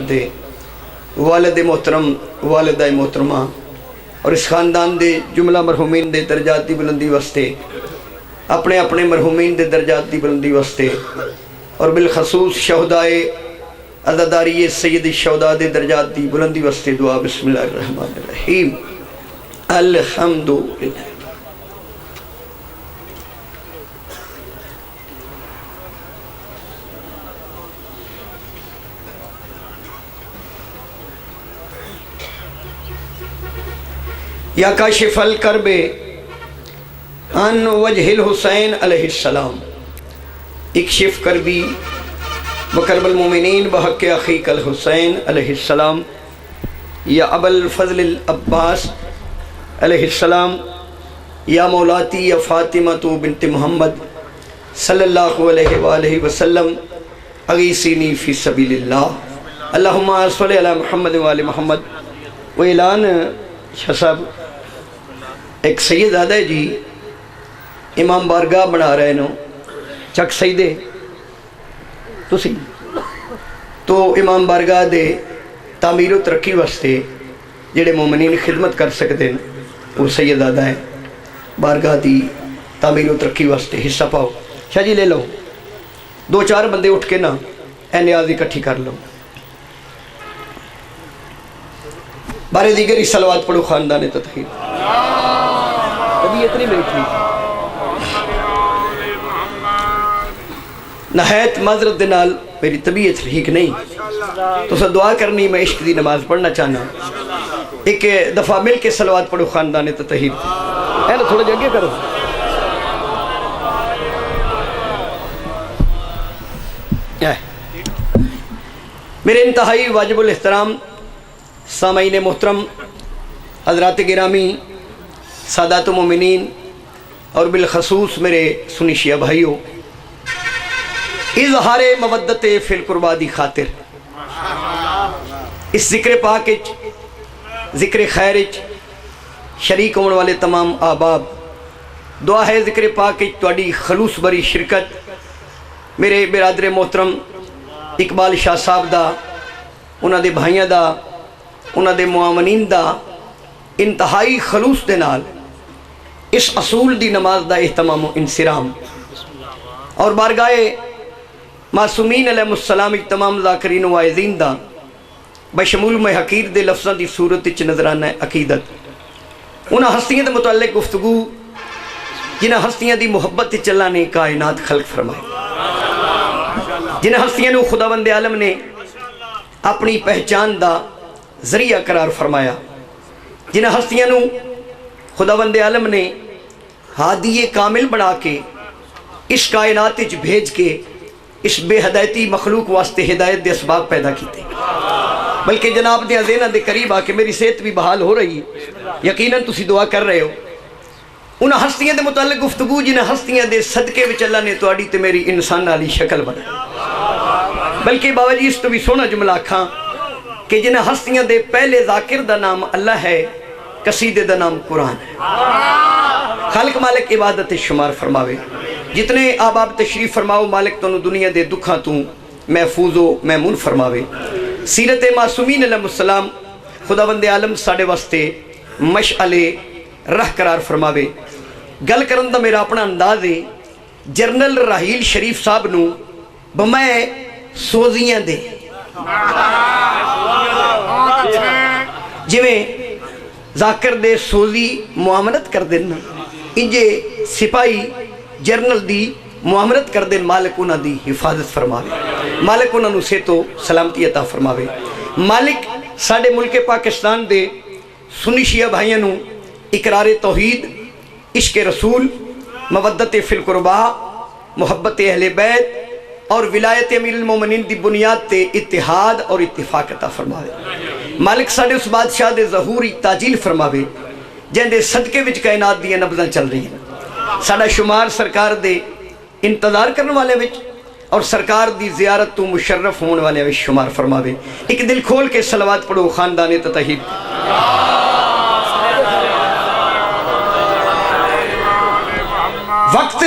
دے والد محترم والدہ محترمہ اور اس خاندان دے جملہ مرحومین دے درجات دی بلندی واسطے اپنے اپنے مرحومین دے درجات دی بلندی واسطے اور بالخصوص شہدائے عزاداری سید الشہداء دے درجات دی بلندی واسطے دعا بسم اللہ الرحمن الرحیم الحمدللہ۔ یا کاشف الکرب عن وجہ الحسین علیہ السلام اکشف کربی وکرب المومنین بحق اخیک الحسین علیہ السلام یا ابا الفضل العباس علیہ السلام یا مولاتی یا فاطمہ بنت محمد صلی اللہ علیہ وآلہ وسلم اغیثینی فی سبیل اللہ اللہم صلی علی محمد وآل محمد۔ وہ اعلان شاہ صاحب ایک سید آدھا ہے جی امام بارگاہ بنا رہے نو چک سیدے تو امام بارگاہ دے تعمیر و ترقی واسطے جڑے مومنین خدمت کر سکتے ہیں وہ سید آدھا ہے بارگاہ دی تعمیر و ترقی واسطے حصہ پاؤ۔ شاہ جی لے لو دو چار بندے اٹھ کے نا اے نیاز اکٹھی کر لو۔ بارے دیگری صلوات پڑھو خاندان تطہیر۔ طبیعت نہیں میری ٹھیک نہایت معذرت دنال میری طبیعت ٹھیک نہیں تو سر دعا کرنی میں عشق دی نماز پڑھنا چاہنا ایک دفعہ مل کے صلوات پڑھو خاندان تطہیر۔ اے نا تھوڑا جگہ کرو۔ میرے انتہائی واجب الاحترام سامعین محترم حضرات گرامی سادات مومنین اور بالخصوص میرے سنی شیعہ بھائیوں، اظہار مودت فی القربہ دی خاطر اس ذکر پاک ذکر خیر شریک ہونے والے تمام احباب دعا ہے ذکر پاک تواڈی خلوص بری شرکت میرے برادر محترم اقبال شاہ صاحب دا انہاں دے بھائیاں دا انہاں دے معاونین دا انتہائی خلوص دے نال اس اصول دی نماز دا اہتمام و انصرام اور بارگاہ معصومین علیہ السلام تمام ذاکرین و واعظین دا بشمول میں حقیر دے لفظاں دی صورت وچ نظرانہ عقیدت انہاں ہستیاں دے متعلق گفتگو جنہاں ہستیاں دی محبت چلا نے کائنات خلق فرمائے، جنہاں ہستیاں نو خداوند عالم نے اپنی پہچان دا ذریعہ قرار فرمایا، جنہاں ہستیاں نو خداوند عالم نے ہادی کامل بنا کے اس کائنات وچ بھیج کے اس بے ہدایتی مخلوق واسطے ہدایت دے اسباب پیدا کیتے، بلکہ جناب دے ذہناں دے قریب آ کے میری صحت بھی بحال ہو رہی ہے، یقیناً تسی دعا کر رہے ہو۔ انہاں ہستیاں دے متعلق گفتگو جنہاں ہستیاں دے صدقے وچ اللہ نے تواڈی تے میری انسان والی شکل بنائی، بلکہ بابا جی اس تو بھی سونا جملہ آکھاں کہ جنہاں ہستیاں دے پہلے ذاکر دا نام اللہ ہے، قصیدے دا نام قرآن ہے۔ خالق مالک عبادت شمار فرماوے، جتنے آباب تشریف فرماؤ مالک تو دنیا دے دکھاں تو محفوظ و میمون فرماوے۔ سیرت معصومین علیہ السلام خداوند عالم ساڑے واسطے مشعل راہ قرار فرماوے۔ گل کرن دا میرا اپنا انداز ہے جرنل راحیل شریف صاحب نو بمائے سوزیاں دے جویں ذاکر دے سوزی معاملت کر دینا انجے سپاہی جرنل دی معاملت کر دین، مالک انہاں دی حفاظت فرماوے، مالک انہاں نو سے تو سلامتی عطا فرماوے۔ مالک ساڑے ملک پاکستان دے سنی شیعہ بھائیاں نو اقرار توحید، عشق رسول، مودت فی القربہ، محبت اہل بیت اور ولایت امیر المومنین دی بنیاد تے اتحاد اور اتفاق عطا فرماوے۔ مالک ساڑے اس بادشاہ دے ظہوری تاجیل فرماوے جن دے صدقے وچ کائنات دی نبضاں چل رہی ہیں۔ ساڑا شمار سرکار دے انتظار کرنے والے وچ اور سرکار دی زیارت تو مشرف ہونے والے وچ شمار فرماوے۔ ایک دل کھول کے صلوات پڑھو خاندان تطہیر۔ وقت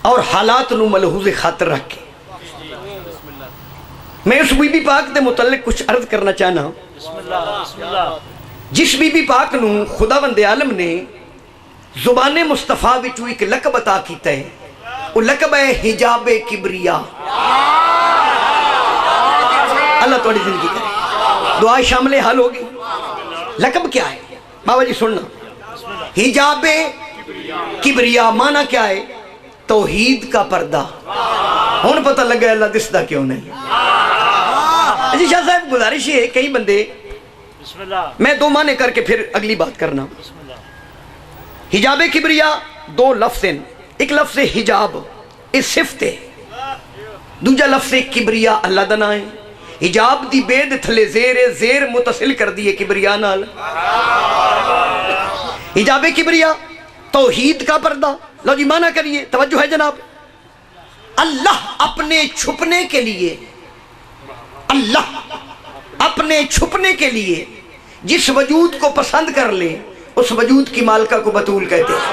اور حالات نو ملحوظ خاطر رکھ کے میں اس بی بی پاک دے متعلق کچھ عرض کرنا چاہنا ہوں. جس بی بی پاک نو خداوند عالم نے زبان مصطفیٰ وچوں ایک لقب عطا کیتا ہے، وہ لقب ہے حجاب کبریا. اللہ تھوڑی زندگی کرے، دعا شامل حال ہوگی. لقب کیا ہے بابا جی سننا؟ حجاب کبریا معنی کیا ہے؟ توحید کا پردہ. ہون پتہ لگا اللہ دستا کیوں نہیں. جی شاہ صاحب گزارش ہے کئی بندے، میں دو معنی کر کے پھر اگلی بات کرنا. حجاب کبریا دو لفظ ہیں. ایک لفظ حجاب اس صفت ہے، دوجا لفظ کبریا اللہ دا نام ہے. حجاب دی بید تھلے زیر متصل کر دیئے کبریا نال. حجاب کبریا توحید کا پردہ. لو جی معنی کریے، توجہ ہے جناب. اللہ اپنے چھپنے کے لیے، اللہ اپنے چھپنے کے لیے جس وجود کو پسند کر لے اس وجود کی مالکہ کو بطول کہتے ہیں.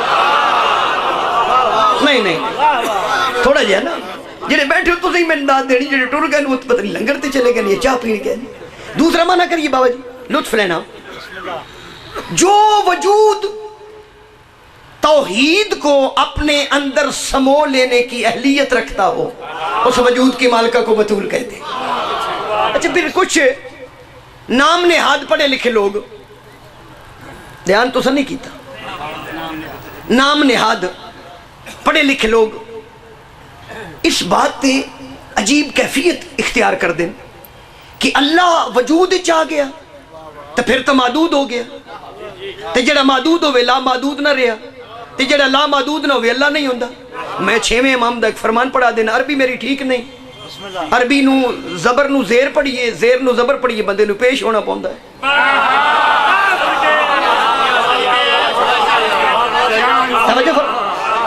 نہیں تھوڑا جی ہے نا، جنہیں بیٹھے ہو تو صحیح میں انداز دینی، جنہیں ٹور گئے وہ پتہ نہیں لنگرتے چلے گئے نہیں چاہ پینے گئے. دوسرا معنی کریے بابا جی، لطف لینا. جو وجود توحید کو اپنے اندر سمو لینے کی اہلیت رکھتا ہو اس وجود کی مالکہ کو بطول کہتے ہیں. اچھا پھر کچھ نام نہاد پڑھے لکھے لوگ، دھیان تو سن نہیں کیتا، نام نہاد پڑھے لکھے لوگ اس بات تے عجیب کیفیت اختیار کر دیں کہ اللہ وجود چاہ گیا تو پھر تو معدود ہو گیا، تے جڑا معدود ہوئے لا معدود نہ رہا، تے جڑا لا معدود نہ ہوئے اللہ نہیں ہوندہ. میں 6ویں امام دا ایک فرمان پڑھا دینا، عربی میری ٹھیک نہیں، عربی نو زبر نو زیر پڑھیے، زیر نو زبر پڑھیے، بندے نو پیش ہونا پوندا ہے.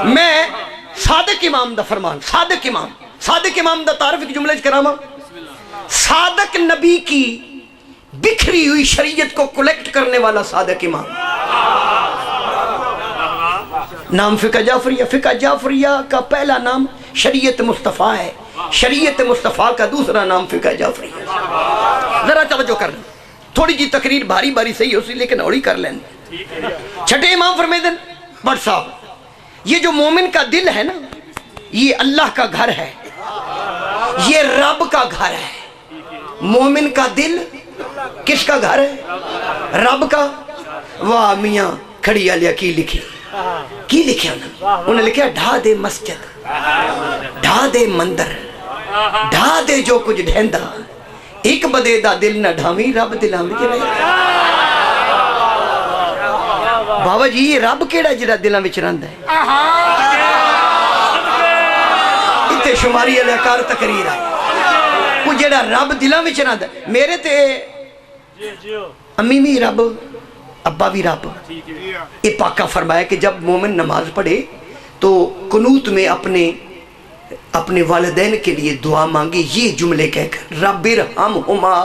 میں صادق امام دا فرمان، صادق امام دا تعارف ایک جملے کراما. صادق نبی کی بکھری ہوئی شریعت کو کلیکٹ کرنے والا صادق امام. نام فقہ جعفریہ. فقہ جعفریہ کا پہلا نام شریعت مصطفیٰ ہے، شریعت مصطفیٰ کا دوسرا نام فقہ جعفریہ. ذرا توجہ کرنا، تھوڑی جی تقریر بھاری بھاری صحیح ہو سی لیکن اوڑی کر لیں. چھٹے امام فرمیدن بٹ صاحب، یہ جو مومن کا دل ہے نا، یہ اللہ کا گھر ہے، یہ رب کا گھر ہے. مومن کا دل کس کا گھر ہے؟ رب کا. واہ میاں کھڑی آلیا کی لکھی، کی لکھیا انہوں نے لکھیا ڈھا دے مسجد، ڈھا دے مندر، ڈھا دے جو کچھ ڈھیندا، ایک بدے دا دل نہ ڈھاویں رب دلاویں کے رہے. بابا جی یہ رب کیڑا جڑا دلاں وچ رہندا ہے؟ اتنے شماری الیکار تقریر ہے وہ جڑا رب دلاں وچ رہندا ہے. میرے تے امی بھی رب، ابا بھی رب. یہ پاکہ فرمایا کہ جب مومن نماز پڑھے تو قنوت میں اپنے والدین کے لیے دعا مانگے یہ جملے کہہ کر، رب ارحمہما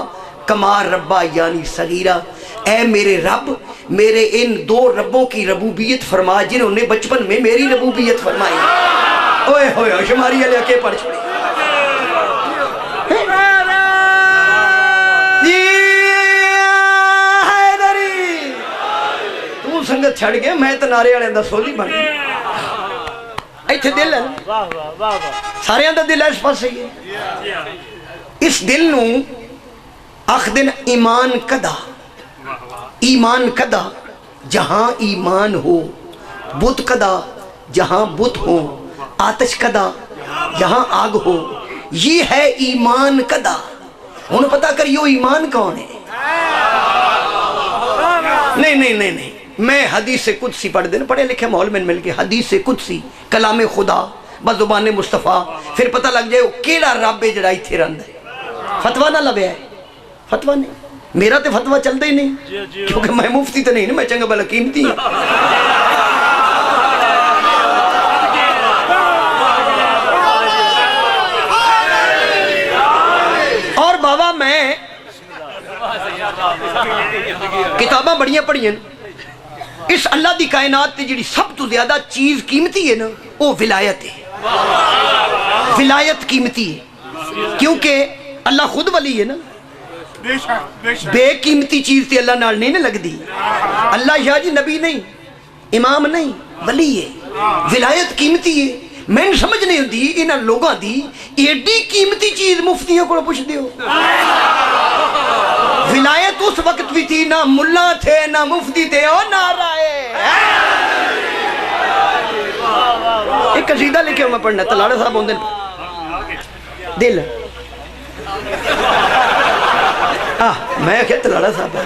کما ربا یعنی صغیرہ. اے میرے رب، میرے ان دو ربوں کی ربوبیت فرما جنہوں نے بچپن میں میری ربوبیت فرمائی. اوئے ہوئے شماری علیہ کے پڑھ چھوڑی. تو سنگت چھڑ گیا، میں تو نعرے والے دا سولی بن گیا. ایتھے دل ہے نا، سارے اندر دل ہے اس پاس صحیح ہے. اس دل نو آخدن ایمان کدا. ایمان کدا جہاں ایمان ہو، بت کدا جہاں بت ہو، آتش کدا جہاں آگ ہو. یہ ہے ایمان کدا. انہوں پتا کریو ایمان کون ہے؟ نہیں میں حدیث قدسی پڑھ دینا، پڑھے لکھے ماحول میں مل کے حدیث قدسی کلام خدا بزبان مصطفیٰ، پھر پتہ لگ جائے کیڑا رب جڑا ایتھے رہندا ہے. فتویٰ نہ لبیا ہے، فتویٰ نہیں. میرا تے فتویٰ چلتا ہی نہیں کیونکہ میں مفتی تو نہیں نا، میں چنگا بلا قیمتی ہوں. اور بابا میں کتاباں بڑیاں پڑھی ہیں. اس اللہ دی کائنات تے جڑی سب تو زیادہ چیز قیمتی ہے نا وہ ولایت ہے. ولایت قیمتی ہے کیونکہ اللہ خود ولی ہے نا. بے شک بے شک. بے قیمتی چیز تے اللہ نال نہیں لگدی. اللہ شاہ جی نبی نہیں، امام نہیں، ولی ہے. ولایت قیمتی ہے. میں سمجھ نہیں ہوندی انہاں لوگاں دی ایڈی قیمتی چیز مفتیوں کو پوچھ دیو. ولایت اس وقت بھی تھی، نہ ملا تھے نہ مفتی تھے. او نعرہ ایک قصیدہ لکھے میں پڑھنا. تلاڑا صاحب ہوندے دل میں کیا تلاڑا صاحب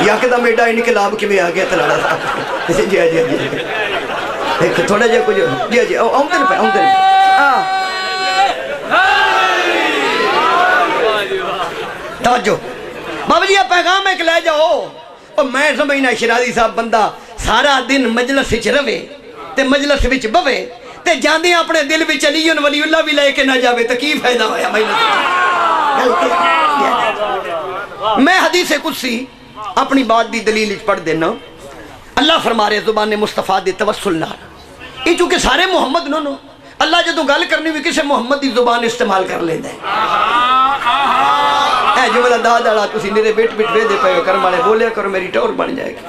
یکدم ایڈا انقلاب کیویں آ گیا تلاڑا صاحب. جی جی جی ایک تھوڑا جہا کچھ جی جی آمدن پہ آمدن توجہ بابا جی پیغام ایک لے جاؤ. میں سمجھنا شرازی صاحب بندہ سارا دن مجلس وچ رہے تے مجلس وچ بوے تے جاندے اپنے دل وچ علی ولی اللہ بھی لے کے نہ جاوے تو کی فائدہ ہویا. میں حدیث قدسی اپنی بات دی دلیل پڑھ دینا. اللہ فرما رہے زبان مصطفیٰ دے توسل نال. یہ چونکہ سارے محمد نو اللہ جدو گل کرنی بھی کسی محمد دی زبان استعمال کر لینا ہے. اے جملہ داد والا تسی میرے بیٹ بیٹ وے دے پے کرم والے بولیا کرو میری ٹور بن جائے گی.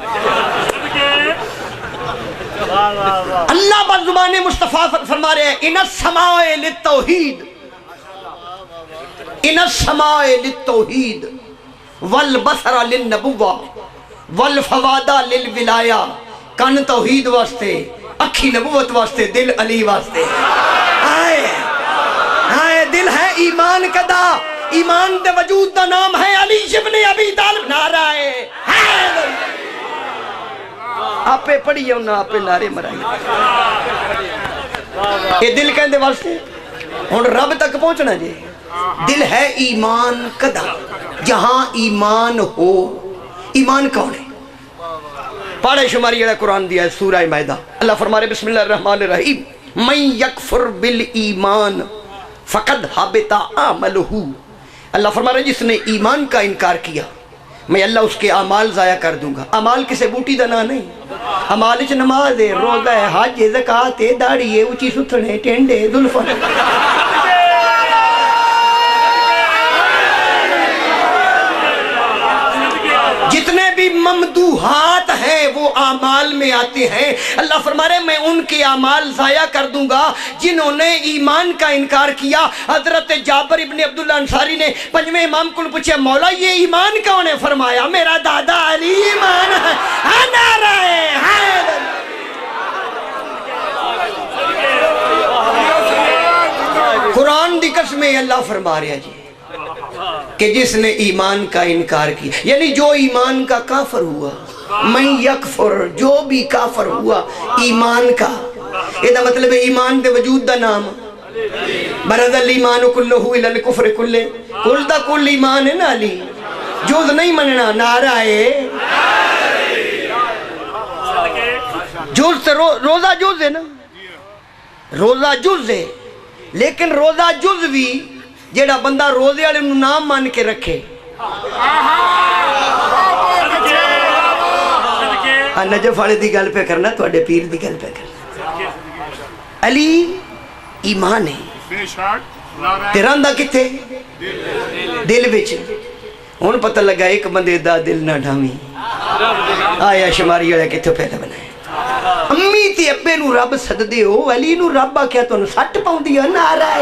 اللہ بات زبان مصطفیٰ فرما رہے ہیں ان السماء للتوحید ان السماء للتوحید والبصر للنبوہ والفوادہ للولایہ. کن توحید واسطے، اکھی نبوت واسطے، دل علی واسطے. آئے دل ہے ایمان کدا، ایمان دے وجود دا نام ہے علی ابن ابی طالب. نعرہ ہے آپے پڑھیے انہاں آپے نعرے مرائی. یہ دل کہندے واسطے ہن رب تک پہنچنا جی. دل ہے ایمان کدا، جہاں ایمان ہو. ایمان کون ہے؟ پاڑے شماری جڑا قرآن دیا ہے سورہ مائدہ. اللہ فرما رہے بسم اللہ الرحمن الرحیم من یکفر بالایمان فقد حبط عملہ. اللہ فرما رہے جس نے ایمان کا انکار کیا میں اللہ اس کے اعمال ضائع کر دوں گا. اعمال کسے بوٹی دا نام نہیں. اعمال وچ نماز ہے، روزہ ہے، حج ہے، زکات ہے، داڑھی ہے، اونچی ستھن ہے، ٹینڈے زلفاں. جتنے بھی ممدوحات ہیں وہ اعمال میں آتے ہیں. اللہ فرما رہے میں ان کے اعمال ضائع کر دوں گا جنہوں نے ایمان کا انکار کیا. حضرت جابر ابن عبداللہ انصاری نے پنجویں امام کو پوچھا مولا یہ ایمان کون ہے؟ فرمایا میرا دادا علی ایمان ہے. نعرہ حیدر. قرآن دی قسمیں اللہ فرما رہا جی کہ جس نے ایمان کا انکار کیا، یعنی جو ایمان کا کافر ہوا. من یکفر، جو بھی کافر ہوا ایمان کا. یہ دا مطلب ہے ایمان دے وجود دا نام برد الایمان کلہ الی الکفر کلہ. کل دا کل ایمان ہے نا علی، جز نہیں مننا. نعرہ ہے جز سے روزہ جز ہے نا، روزہ جز ہے. لیکن روزہ جز بھی جیڑا بندہ روزے والے نو نام مان کے رکھے. نجف والے دی گل پہ کرنا، تواڈے پیر دی گل پہ کرنا. علی ایمان ہے تے رہندا کتے؟ دل وچ. ہن پتہ لگا ایک بندے دا دل نہ ڈھاویں. آیا شماری والے کتھوں پیدا بنائے. امی تے ابے نو رب سددے ہو، علی نو رب آکھیا تانوں سٹ پاؤندی ہے. نعرہ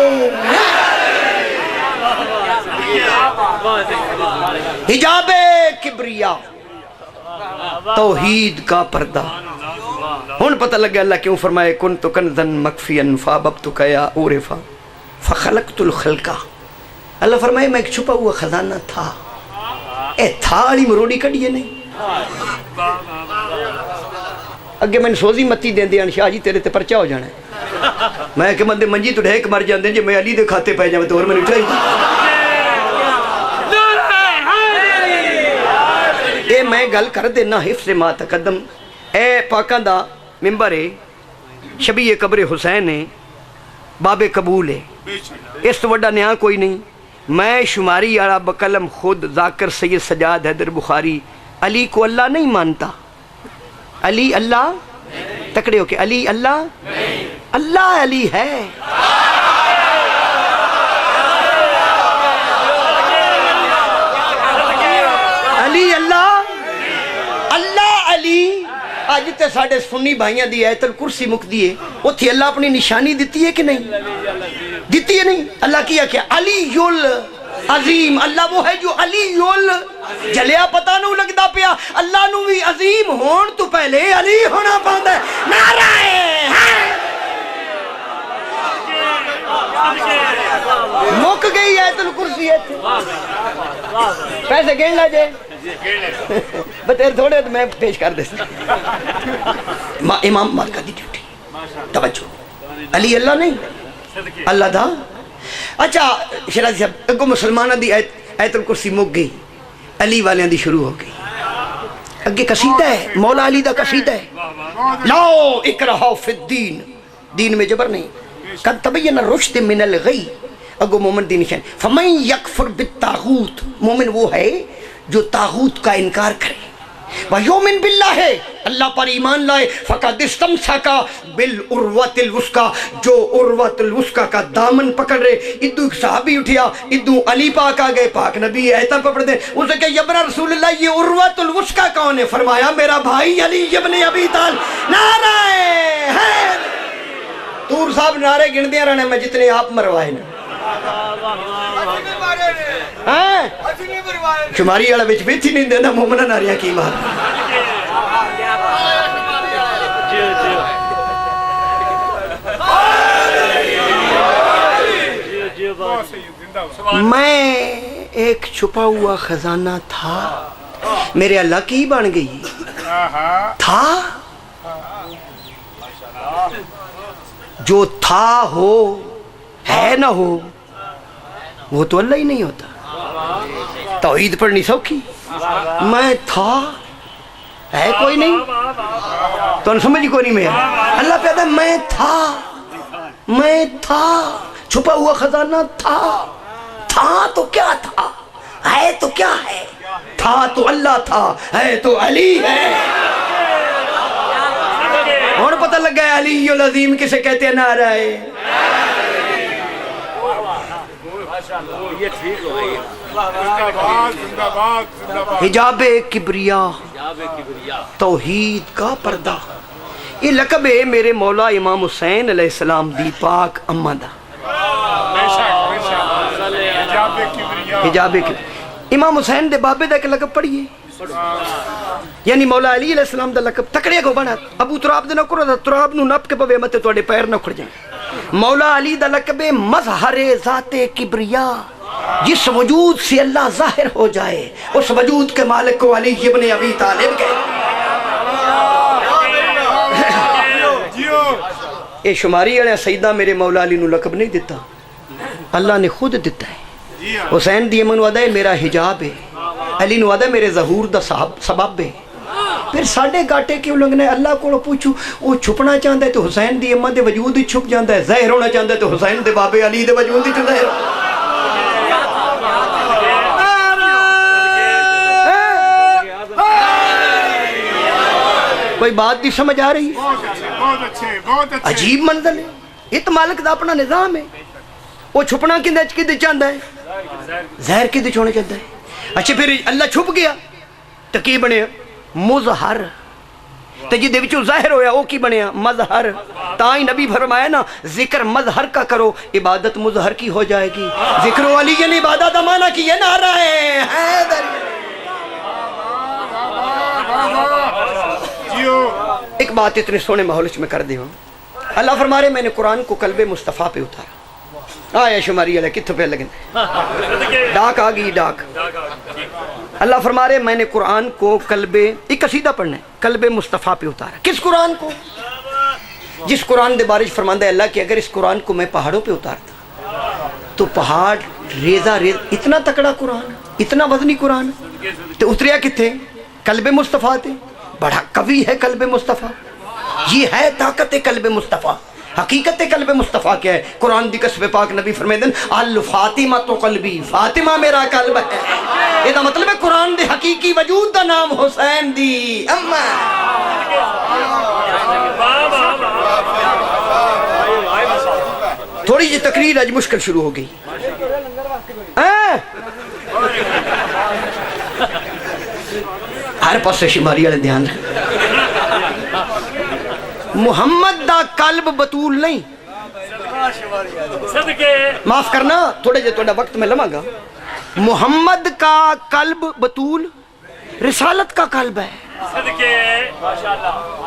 حجاب کبریا توحید کا پردہ. ہن پتہ لگا اللہ کیوں فرمائے کنت کنزا مخفیا فاحببتک یا عورفا فخلقت الخلق. اللہ فرمائے میں ایک چھپا ہوا خزانہ تھا. اے تھا علی مروڑی کڑیے نہیں. اگے میں سوزی متی دین دیان شاہ جی تیرے تے پرچہ ہو جانا ہے. میں کہ بندے منجی تو ڈھیک مر جاندے جے میں علی دے کھاتے پہ جاویں تو اور میں اٹھائی. اے میں گل کر دینا حفظ ما تقدم. اے پاکاں دا ممبر ہے، شبیہ قبر حسین ہے، باب قبول ہے. اس تو وڈا نیا کوئی نہیں. میں شماری والا بقلم خود ذاکر سید سجاد حیدر بخاری علی کو اللہ نہیں مانتا. علی اللہ تکڑے ہو کے علی اللہ اللہ علی ہے. جتے ساڈے سنی بھائیاں دی ایت الکرسی مکدی ہے اوتھے اللہ اپنی نشانی دتی ہے کہ نہیں دتی ہے نہیں اللہ کیا کہ علی عظیم اللہ وہ ہے جو علی جلیا پتہ نو لگدا پیا اللہ نو بھی عظیم ہون تو پہلے علی ہونا پاندا ہے نعرہ مک گئی ایت الکرسی ہے پیسے گن لا جے بتیر تھوڑے تو میں پیش کر دے امام مالکہ دی ڈیوٹی توجہ علی اللہ نہیں اللہ دا اچھا شیرازی صاحب اگو مسلمانہ دی ایت الکرسی مک گئی علی والیاں دی شروع ہو گئی اگے قصیدہ ہے مولا علی دا قصیدہ ہے لاؤ اکرہو فی الدین دین میں جبر نہیں قد تبین الرشد من الغی اگو مومن دی نشان فمن یکفر بالتاغوت مومن وہ ہے جو تاغوت کا انکار کرے وَيُؤْمِن بِاللَّهِ اللہ پر ایمان لائے فَقَدْ اسْتَمْسَكَ بِالْعُرْوَةِ الْوُثْقَى جو عروۃ الوثقیٰ کا دامن پکڑ رہے ادو ایک صحابی اٹھیا ادو علی پاک آگئے پاک نبی ایتہ پکڑ دے اسے کہ یبن رسول اللہ یہ عروۃ الوثقیٰ کون ہے فرمایا میرا بھائی علی ابن ابی طالب نعرہ حیدر تور صاحب نعرے گن دیا رہنے میں جتنے آپ مروائے نا شماری والا بچ بیٹھی نہیں دینا مومنہ ناریاں کی بات میں ایک چھپا ہوا خزانہ تھا میرے اللہ کی بن گئی تھا جو تھا ہو ہے نہ ہو وہ تو اللہ ہی نہیں ہوتا توحید پڑھنی سوکھی میں تھا ہے کوئی نہیں تو انہوں سمجھی کوئی نہیں میں اللہ پیدا ہے میں تھا چھپا ہوا خزانہ تھا تو کیا تھا ہے تو کیا ہے تھا تو اللہ تھا ہے تو علی ہے اور پتہ لگ گیا علی العظیم کسے کہتے ہیں نعرہ ہے حجاب کبریا توحید کا پردہ یہ لقب ہے میرے مولا امام حسین علیہ السلام دی پاک امہ دا حجاب کبریا امام حسین دے بابے دا ایک لقب پڑھئے یعنی مولا علی علیہ السلام دا لقب تکڑے کو بنا ابو تراب دے نہ کرو دا تراب نو نپ کے پوے متے توڑے پیر نہ کھڑ جائیں مولا علی دا لقب مظہر ذات کبریا جس وجود سے اللہ ظاہر ہو جائے اس وجود کے مالک کو علی ابن ابی طالب کہے اے شماری علیہ سیدہ میرے مولا علی نو لقب نہیں دیتا اللہ نے خود دیتا ہے حسین دی امن وعدہ ہے میرا حجاب ہے علی نو وعدہ ہے میرے ظہور دا سبب ہے پھر ساڑھے گاٹے کیوں لگنے اللہ کو پوچھو وہ چھپنا چاہتا ہے تو حسین دی امہ دے وجود ہی چھپ جاندہ ہے ظاہر ہونا چاہتا ہے تو حسین دے بابے علی دے وجود ہی ظاہر کوئی بات نہیں سمجھ آ رہی عجیب منزل ہے یہ تو مالک دا اپنا نظام ہے وہ چھپنا کدھے چاہتا ہے ظاہر کدھے چھوڑنا چاہتا ہے اچھا پھر اللہ چھپ گیا تو کی بنے مظہر تو جی دے وچوں ظاہر ہویا وہ کی بنیا مظہر تائی نبی فرمایا نا ذکر مظہر کا کرو عبادت مظہر کی ہو جائے گی ذکر علی یعنی عبادت امانہ کی یہ نعرہ ہے حیدر ایک بات اتنے سونے ماحول میں کر دے ہوں اللہ فرما رہے میں نے قرآن کو قلب مصطفیٰ پہ اتارا آیا شماری علیہ کتھو پہ لگن ڈاک آگئی ڈاک اللہ فرما رہے میں نے قرآن کو قلب ایک قصیدہ پڑھنا ہے قلب مصطفیٰ پہ اتارا کس قرآن کو جس قرآن دے بارش فرماندہ ہے اللہ کہ اگر اس قرآن کو میں پہاڑوں پہ اتارتا تو پہاڑ ریزہ اتنا تکڑا قرآن اتنا وزنی قرآن تو اتریا کتھے قلب مصطفیٰ تھے بڑا قوی ہے قلب مصطفیٰ یہ ہے طاقت قلب مصطفیٰ حقیقت قلب مصطفیٰ کیا ہے قرآن دی قصب پاک نبی فرمائے دن الفاطمہ تو قلبی فاطمہ میرا قلب ہے یہ دا مطلب ہے قرآن دے حقیقی وجود دا نام حسین دی اما تھوڑی جی تقریر آج مشکل شروع ہو گئی ہر پاس سے شماری والے دھیان محمد دا قلب بطول نہیں. معاف کرنا تھوڑے جے تھوڑا وقت میں لمحہ گا. محمد کا قلب بطول رسالت کا قلب ہے.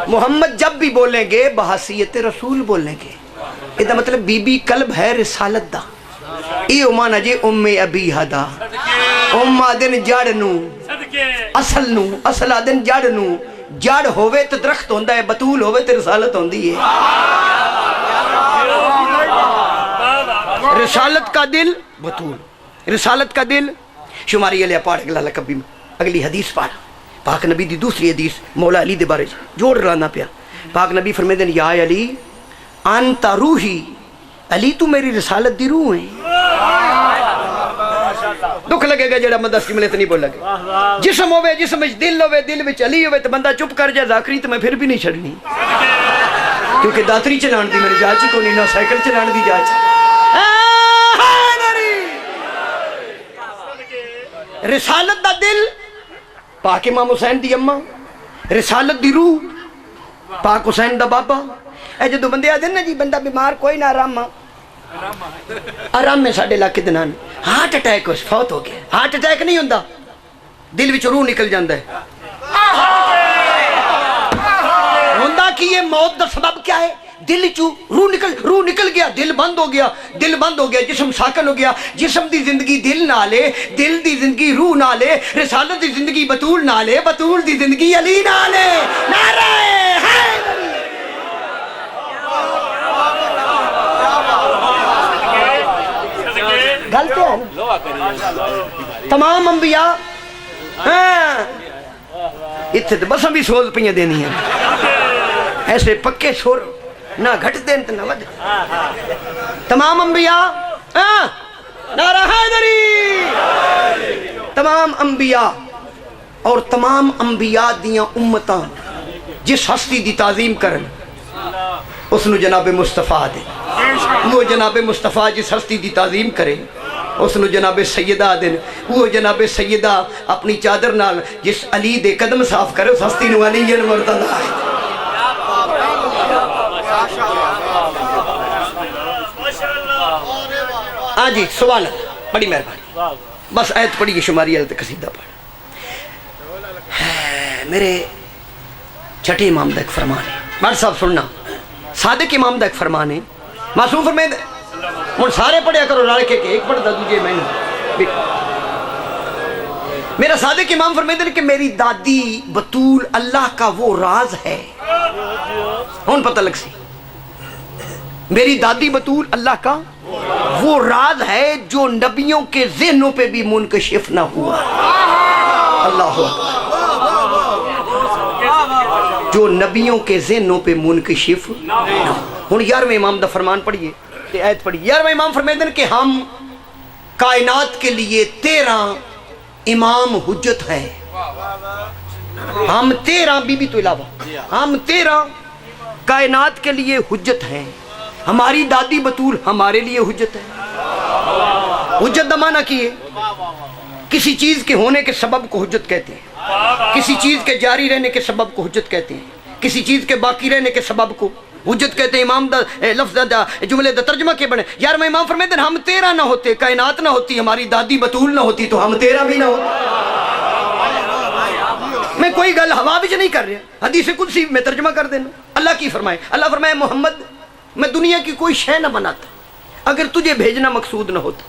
محمد جب بھی بولیں گے بحیثیت رسول بولیں گے. یہ مطلب بی بی قلب ہے رسالت دا. یہ مانا جے ام ابی ہدا ام آدن جڑ نو اصل نو اصل آدن جڑ نو. جڑ ہوئے تو درخت ہوندہ ہے, بطول ہوئے تو رسالت ہوندی ہے. رسالت کا دل بطول, رسالت کا دل. شماری علیہ پاڑھ اگلا لکبی اگلی حدیث پاڑھ. پاک نبی دی دوسری حدیث مولا علی دے بارے جوڑ لانا پیا. پاک نبی فرمیدن یا علی انت روحی, علی تو میری رسالت دی روح ہے. دکھ لگے گا جڑا مدد کی ملے تو نہیں بول لگے. جسم ہوئے جسم وچ دل ہوئے دل وچ علی ہوئے تو بندہ چپ کر جائے ذاکری تو میں پھر بھی نہیں چھڑنی, کیونکہ داتری چلان دی میری جاچی کو نہیں, نہ سائیکل چلان دی جاچی. رسالت دا دل پاک امام حسین دی اماں, رسالت دی روح پاک حسین دا بابا. اے جدو بندے آدھے نا جی بندہ بیمار کوئی نہ آرام آرام میں ساڑھے لاکھ دنان ہارٹ اٹیک فوت ہو گیا. ہارٹ اٹیک نہیں ہوندہ, دل وچ روح نکل جاندہ ہے. ہوندہ کہ یہ موت دا سبب کیا ہے؟ دل چو روح نکل گیا, دل بند ہو گیا, دل بند ہو گیا, جسم ساکن ہو گیا. جسم دی زندگی دل نہ لے, دل دی زندگی روح نہ لے, رسالت دی زندگی بطول نہ لے, بطول دی زندگی علی نہ لے. نعرہ حیدری. گلتے ہیں تمام انبیاء اتھے تو بس ہم بھی سوز پہنیا دینی ہیں, ایسے پکے سور نہ گھٹ دین تو نہ ود. تمام انبیاء نعرہ حیدری. تمام انبیاء اور تمام انبیاء دیاں امتاں جس ہستی دی تعظیم کرن اس نو جناب مصطفیٰ دے. وہ جناب مصطفیٰ جس ہستی دی تعظیم کرے اس نو جناب سیدہ دن. وہ جناب سیدہ اپنی چادر نال جس علی دے قدم صاف کرے اس ہستی نو علی مرتضیٰ ہے. ہاں جی سوال بڑی مہربانی. بس آیت پڑھی شماری آیت قصیدہ پڑھ. میرے چھٹے امام دا ایک فرمان ہے, بار صاحب سننا. صادق امام دا ایک فرمان ہے, معصوم فرمائے ہوں سارے پڑھیا کرو رل کے, ایک پڑھتا دوجے میں. میرا صادق امام فرمائے کہ میری دادی بطول اللہ کا وہ راز ہے. ہوں پتہ لگ سی, میری دادی بطول اللہ کا وہ راز ہے جو نبیوں کے ذہنوں پہ بھی منکشف نہ ہوا. اللہ جو نبیوں کے ذہنوں پہ منکشف نہ ہوا. ہوں 11ویں امام دا فرمان پڑھیے, آیت پڑھیے. 11ویں امام فرمائے کہ ہم کائنات کے لیے 13 امام حجت ہیں. ہم 13 بی بی تو علاوہ ہم 13 کائنات کے لیے حجت ہیں. ہماری دادی بطول ہمارے لیے حجت ہے. حجت دا معنی کیے کسی چیز کے ہونے کے سبب کو حجت کہتے ہیں, کسی چیز کے جاری رہنے کے سبب کو حجت کہتے ہیں, کسی چیز کے باقی رہنے کے سبب کو حجت کہتے ہیں. امام دا لفظ دا جملے دا ترجمہ کے بنے. یار میں امام فرمائے ہم 13 نہ ہوتے, کائنات نہ ہوتی, ہماری دادی بطول نہ ہوتی تو ہم 13 بھی نہ ہوتے. میں کوئی گل ہوا بھی نہیں کر رہا, حدیث قدسی میں ترجمہ کر دینا. اللہ کی فرمائے, اللہ فرمائے محمد میں دنیا کی کوئی شے نہ بناتا اگر تجھے بھیجنا مقصود نہ ہوتا.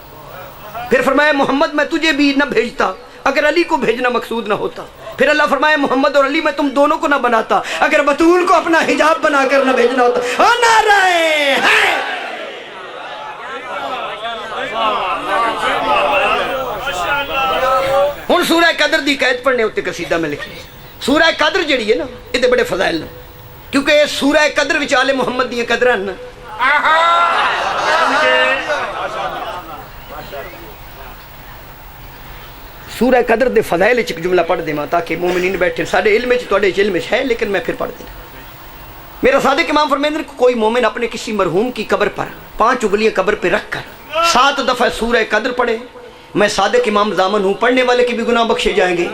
پھر فرمایا محمد میں تجھے بھی نہ بھیجتا اگر علی کو بھیجنا مقصود نہ ہوتا. پھر اللہ فرمایا محمد اور علی میں تم دونوں کو نہ بناتا اگر بطول کو اپنا حجاب بنا کر نہ بھیجنا ہوتا. ہوں سورہ قدر دی قید پڑھنے ہوتے قصیدہ میں لکھے. سورہ قدر جڑی ہے نا یہ بڑے فضائل ہیں کیونکہ سورہ قدر وچ آل محمد دی قدر ہیں. سورہ قدر دے فضائل ایک جملہ پڑھ دے تاکہ مومنین بیٹھے. سارے علم تھوڑے علم ہے لیکن میں پھر پڑھ دینا. میرا صادق امام فرمائے کہ کوئی مومن اپنے کسی مرحوم کی قبر پر 5 انگلیاں قبر پہ رکھ کر 7 دفعہ سورہ قدر پڑھے, میں صادق امام ضامن ہوں پڑھنے والے کے بھی گناہ بخشے جائیں گے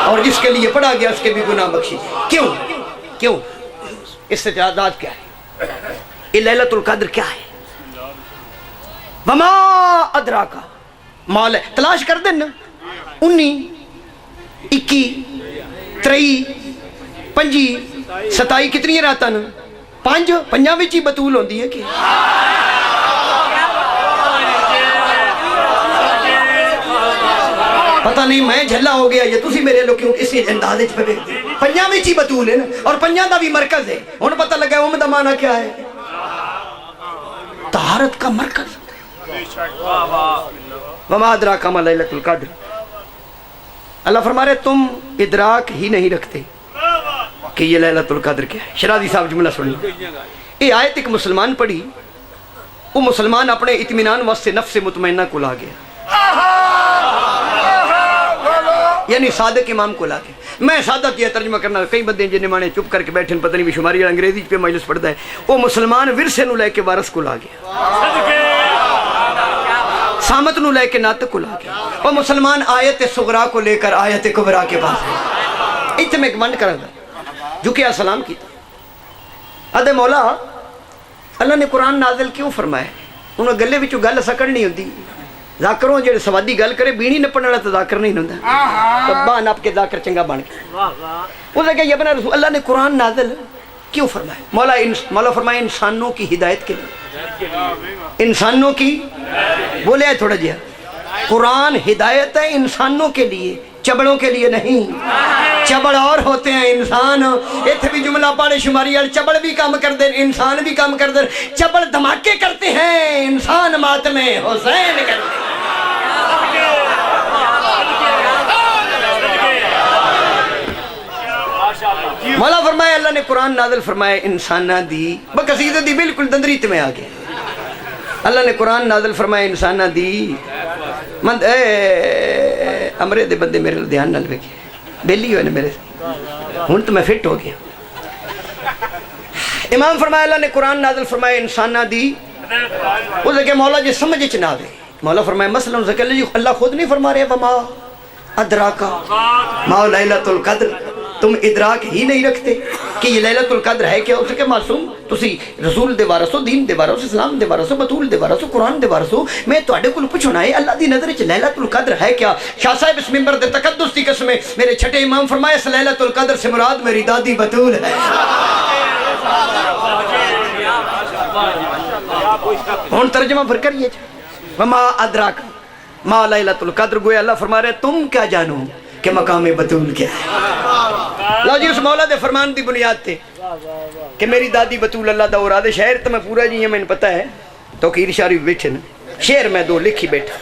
اور جس کے لیے پڑھا گیا اس کے بھی گناہ بخشے. کیوں استعداد کیا ہے؟ یہ لیلۃ القدر کیا ہے؟ وما ادراکا مال ہے، تلاش کر دیں نا 19 21 23 25 27 کتنی راتاں نا 5 5 وچ ہی بطول ہوندی ہے کہ پتہ نہیں میں جھلا ہو گیا یا تسی میرے لوگ کیوں اسی انداز وچ پے 5 وچ ہی بطول ہے نا، اور 5 دا بھی مرکز ہے۔ ہن پتہ لگا اوم دا معنی کیا ہے؟ طہارت کا مرکز۔ وما ادراک ما لیلۃ القدر، اللہ فرما رہے تم ادراک ہی نہیں رکھتے کہ یہ لیلۃ القدر کیا ہے۔ شرازی صاحب جملہ سنیے، یہ آیت ایک مسلمان پڑھی، وہ مسلمان اپنے اطمینان واسطے نفس مطمئنہ کو لا گیا، یعنی صادق امام کو لا گیا۔ میں صادق یہ ترجمہ کرنا، کئی بندے جنہیں مانے چپ کر کے بیٹھے پتہ نہیں بھی شماری انگریزی پہ مجلس پڑھتا ہے، وہ مسلمان ورثے نو لے کے وارث کو لا گیا، سامت نو لے کے ناطق کو لا گیا، وہ مسلمان آیت صغرا کو لے کر آیت کبرا کے پاس ہے۔ اتنے میں ایک ونڈ کر دا جو کہ سلام کی تھا ادھے مولا اللہ نے قرآن نازل کیوں فرمایا؟ انہوں نے گلے بچوں گل سکڑ نہیں ہوتی، ذاکروں جڑے سوادی گل کرے بیڑی نپن والا تو ذاکر نہیں ہوندا، با نپ کے ذاکر چنگا بن کے۔ اس نے کہا یا بنا رسول اللہ نے قرآن نازل کیوں فرمایا؟ مولا فرمایا انسانوں کی ہدایت کے لیے، انسانوں کی بولے تھوڑا جہا قرآن ہدایت ہے انسانوں کے لیے، چبڑوں کے لیے نہیں۔ چبڑ اور ہوتے ہیں انسان، ایتھے بھی جملہ پاڑے شماری اور چبڑ بھی کام کر دیں، انسان بھی کام کر دیں۔ چبڑ دھماکے کرتے ہیں، انسان ماتم حسین کرتے ہیں۔ مولا فرمایا اللہ نے قرآن نازل فرمایا انسانہ دی بقصیدہ دی بالکل دندریت میں آ گیا۔ اللہ نے قرآن نازل فرمایا انسانہ دی مند امرے دے بندے میرے دھیان نال ویکھے بیلی ہوئے نے میرے ہن تو میں فٹ ہو گیا۔ امام فرمایا اللہ نے قرآن نازل فرمایا انسانہ دی، اس کہ مولا جی سمجھ چ نہ آوے۔ مولا فرمایا مثلا اللہ خود نہیں فرما رہے وما ادراکا ما لیلۃ القدر، تم ادراک ہی نہیں رکھتے کہ یہ لیلۃ القدر ہے کیا؟ اس کے معصوم تسی رسول دے وارث ہو، دین دے وارث ہو، اسلام دے وارث ہو، بطول دے وارث ہو، قرآن دے وارث ہو، میں تواڈے کول پوچھنا ہے اللہ دی نظر وچ لیلۃ القدر ہے کیا؟ شاہ صاحب اس منبر دے تقدس دی قسم میرے چھٹے امام فرمایا اس لیلۃ القدر سے مراد میری دادی بطول ہے۔ ہن ترجمہ پھر کریے وما ادراک ما لیلۃ القدر، گویا اللہ فرما رہے تم کیا جانو کہ مقام بطول کیا ہے۔ لو جی اس مولا دے فرمان دی بنیاد تے کہ میری دادی بطول اللہ دا اوراد شہر تو میں پورا جی میں پتہ ہے تو کہ ارشاری بیٹھے نا شعر میں دو لکھی بیٹھا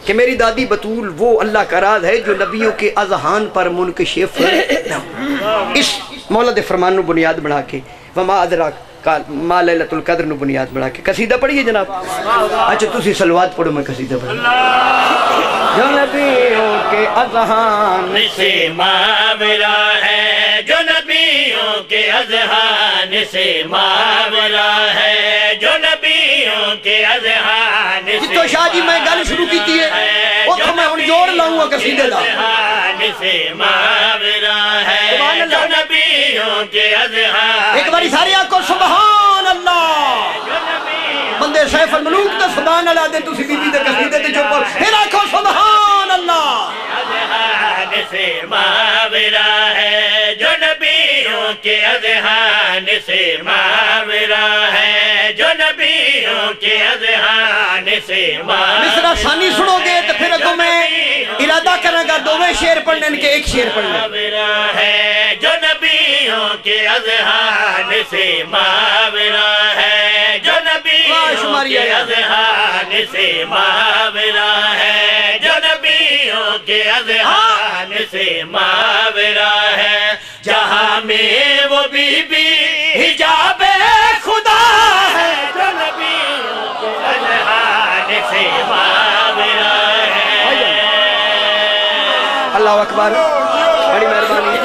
کہ میری دادی بطول وہ اللہ کا راز ہے جو نبیوں کے اذہان پر منکشف نہ ہو۔ اس مولا دے فرمان نو بنیاد بنا کے وما ادراک ما لیلۃ القدر نو بنیاد بنا کے قصیدہ پڑھیے جناب۔ اچھا تسی صلوات پڑھو میں قصیدہ پڑھوں۔ جو نبیوں کے اذہان سے ماورا ہے، جو نبیوں کے اذہان سے ماورا ہے، جو نبیوں کے اذہان سے تو شاہ جی میں گل شروع کی ہے وہ تو میں ہن جوڑ لاؤں گا قصیدے دا۔ اذہان سے ماورا ہے، جو نبیوں کے اذہان، ایک باری سارے آکو سبحان اللہ، بندے سیف الملوک دا سبحان اللہ دے تسی بی بی دے قصیدے تے جو پڑھ پھر آکو سبحان اللہ۔ اذہان سے ماورا ہے، جو نبیوں کے اذہان سے ماورا ہے، جو نبیوں کے اذہان سے مصرع ثانی سنو گے تو پھر اگوں میں ارادہ کرنا گا دوویں شعر پڑھنے کے ایک شعر پڑھنے ماورا ہے، جو نبیوں کے اذہان سے ماورا ہے، جو نبیوں کے اذہان سے ماورا ہے، جو نبیوں کے اذہان سے ماورا ہے، جہاں میں وہ بی بی حجاب خدا ہے، جو نبیوں کے اذہان سے ماورا ہے۔ اللہ اکبر، بڑی مہربانی،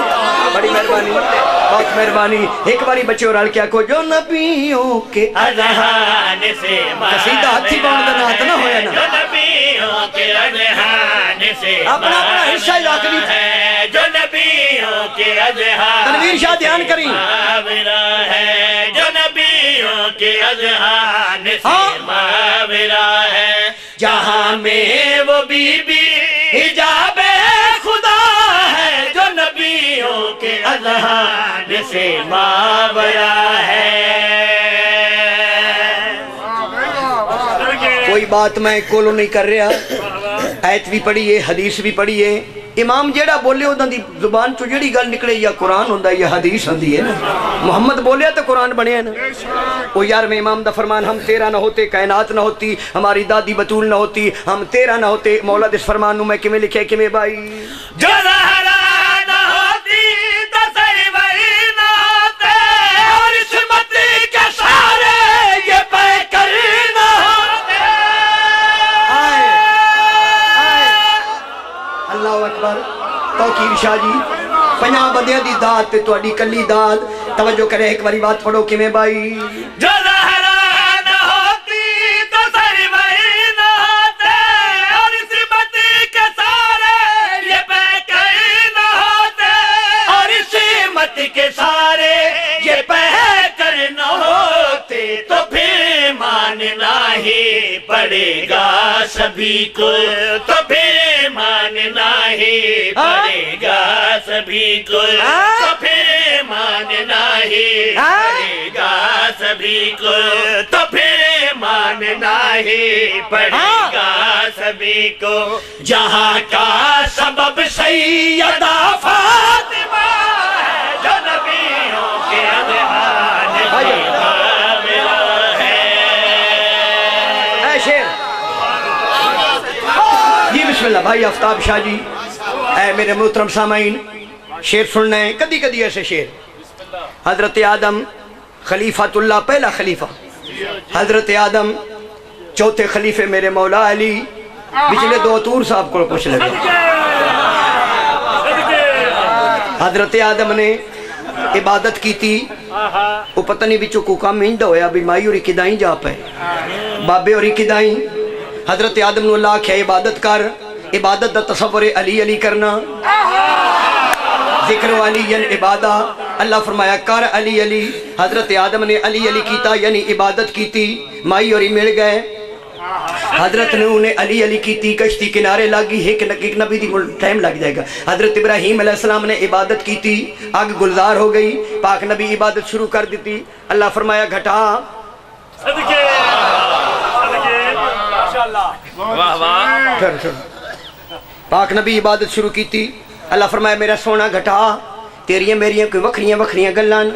بڑی مہربانی، بہت مہربانی۔ ایک باری بچے اور کیا کو جو نبیوں کے اذہان سے قصیدہ ہاتھی باؤں دا نات نہ ہویا نا، جو نبیوں کے اذہان سے اپنا اپنا حصہ علاقہ ہے، جو نبیوں کے اذہان تنویر شاہ دھیان کریں ماورا ہے جو نبیوں کے اذہان سے ماورا ہے جہاں میں وہ بی بی حجاب خدا ہے جو نبیوں کے اذہان سے ماورا ہے کوئی بات میں کولو نہیں کر رہا آیت بھی پڑھیے حدیث بھی پڑھیے امام جیڑا بولے اُدھاں دی زبان چو جیڑی گل نکلے یا قرآن ہوندہ یا حدیث ہوندی ہے نا محمد بولے تو قرآن بنے ہے نا وہ یار میں امام دا فرمان ہم تیرا نہ ہوتے کائنات نہ ہوتی ہماری دادی بطول نہ ہوتی ہم تیرا نہ ہوتے مولا دس فرمان نو میں کمیں لکھے کمیں بائی جو زہرا نہ ہوتی تو سیوئی نہ ہوتے اور عصمت کے سارے یہ پیکر نہ ہوتے اللہ اکبر توقیر شاہ جی پنجاں بندیاں دی داد تے تواڈی کلی داد توجہ کرے ایک باری بات پڑھو کمیں بائی جو زہرا نہ ہوتی تو سیوئی نہ ہوتے اور عصمت کے سارے یہ پیکر نہ ہوتے اور عصمت کے سارے یہ پیکر نہ ہوتے تو پھر ماننا ہی پڑے گا سبھی کو تو پھر ماننا ہی پڑے گا سبھی کو تو پھر ماننا ہی پڑے گا سبھی کو تو پھر ماننا ہی پڑے گا سبھی کو جہاں کا سبب سیدہ فاطمہ ہے جو نبیوں کے اذہان سے ماورا ہے اے شیر جی بسم اللہ بھائی آفتاب شاہ جی اے میرے محترم سامعین شیر سننا ہے کدی کدی ایسے شیر حضرت آدم خلیفۃ اللہ پہلا خلیفہ حضرت آدم چوتھے خلیفے میرے مولا علی پچھلے دو طور صاحب کو پوچھ لگے حضرت آدم نے عبادت کی تھی وہ پتہ نہیں بچوں کو کام ہنڈا ہویا بھی مائی اور کدائیں جا پہ بابے اور کدائیں حضرت آدم نے اللہ کیا عبادت کر عبادت دا تصور علی علی کرنا ذکر علی عبادہ اللہ فرمایا کر علی علی حضرت آدم نے علی علی کیتا یعنی عبادت کی تھی مائی اور مل گئے حضرت نے انہیں علی علی کی تھی کشتی کنارے لگی ایک نبی دی ٹائم لگ جائے گا حضرت ابراہیم علیہ السلام نے عبادت کی تھی آگ گلزار ہو گئی پاک نبی عبادت شروع کر دیتی اللہ فرمایا گھٹا پاک نبی عبادت شروع کی تھی اللہ فرمایا میرا سونا گھٹا تیریاں میریاں کوئی وکھریاں وکھریاں گلان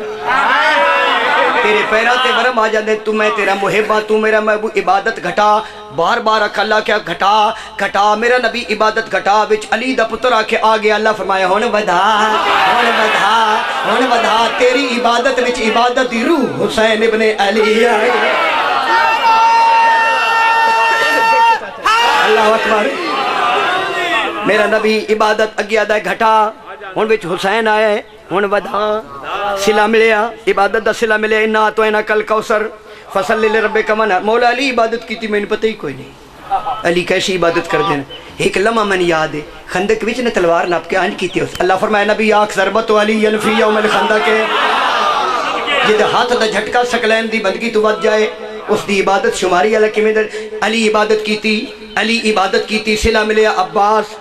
تیرے پیرا تے ورم آ جاندے تو میں تیرا محبہ تو میرا محبوب عبادت گھٹا بار بار رکھ اللہ کیا گھٹا میرا نبی عبادت گھٹا وچ علی دا پتر آکے آگے اللہ فرمایا ہون بدھا تیری عبادت وچ عبادت دی روح حسین ابن علی آئے اللہ اکبر میرا نبی عبادت اگیا دا گھٹا ہون وچ حسین آئے ہون بدھا صلہ ملیا عبادت دا صلہ ملیا انا تو اینا کل کوثر فصل لربک منحر مولا علی عبادت کی تھی میں نے پتہ ہی کوئی نہیں علی کیسی عبادت کر دینا ایک لمحہ من یاد ہے خندق وچ نے تلوار ناپ کے آن کی تھی اللہ فرمایا نبی آکھ ضربت علی فی یوم الخندق جد ہاتھ دا جھٹکا سکلین دی بندگی تو ود جائے اس دی عبادت شماری علی کی مدر علی عبادت کی تھی صلہ ملیا عباس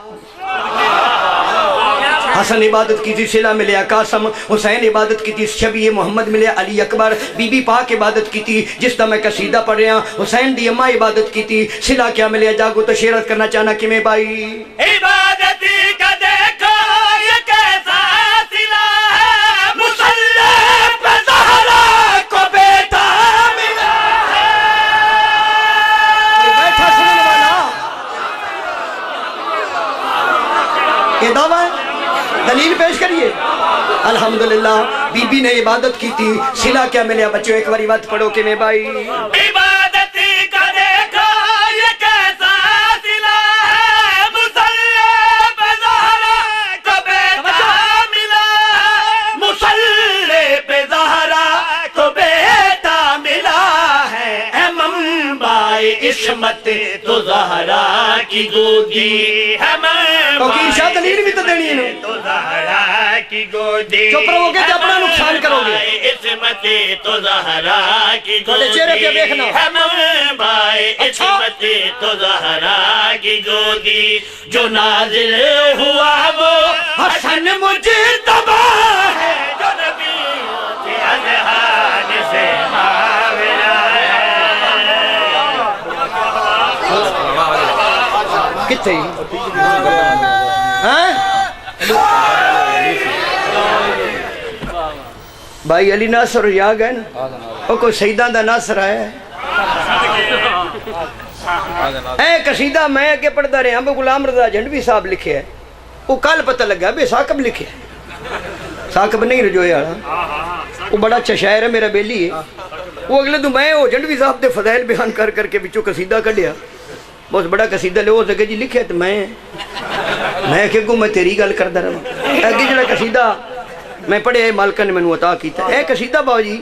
حسن عبادت کی تھی صلہ ملیا قاسم حسین عبادت کی تھی شبیہ محمد ملیا علی اکبر بی بی پاک عبادت کی تھی جس طرح میں قصیدہ پڑھ رہا حسین دی اماں عبادت کی تھی صلہ کیا ملیا جاگو تو شیرت کرنا چاہنا کہ میں بائی عبادتی کا دیکھو یہ کیسا صلہ ہے مسلح پہ زہرا کو بیٹا ملا ہے بیٹھا سننے والا یہ دعویٰ ہے دلیل پیش کریے الحمدللہ بی بی نے عبادت کی تھی صلہ کیا ملیا بچوں ایک باری بات پڑھو کہ میں بائی عبادتی کا دیکھو یہ کیسا صلہ ہے مسلح پہ زہرا کو بیٹا ملا ہے مسلح پہ زہرا کو بیٹا ملا ہے اے منبع عصمت تو زہرا کی گودی ہے توقیر شاہ دلیل بھی تو دینی ہے تو زہرا کی گودی چپ رہو گے تو اپنا نقصان کرو گے عصمت تو زہرا کی تھوڑے چہرے پہ دیکھنا منبع عصمت تو زہرا کی گودی جو نازل ہوا وہ حسن مجتبی ہے جو نبیوں کے اذہان سے آورا ہے کتنے بھائی علی ناصر یا گئے نا وہ کوئی سیدان دا ناصر آیا ہے اے قصیدہ میں اگے پڑھتا رہے ہیں غلام رضا جھنڈوی صاحب لکھے ہے وہ کل پتہ لگا بے ثاقب لکھے ہے ثاقب نہیں رجوئے آڑا وہ بڑا اچھا شاعر ہے میرا بیلی ہے وہ اگلے دو میں وہ جھنڈوی صاحب دے فضائل بیان کر کر کے بچوں قصیدہ کڈیا بہت بڑا قصیدہ لے وہ سکے جی لکھے تو میں کہ گو میں تیری گل کر در اگے جڑا قصیدہ میں پڑھے مالکہ نے میں نے عطا کیتا ہے قصیدہ باو جی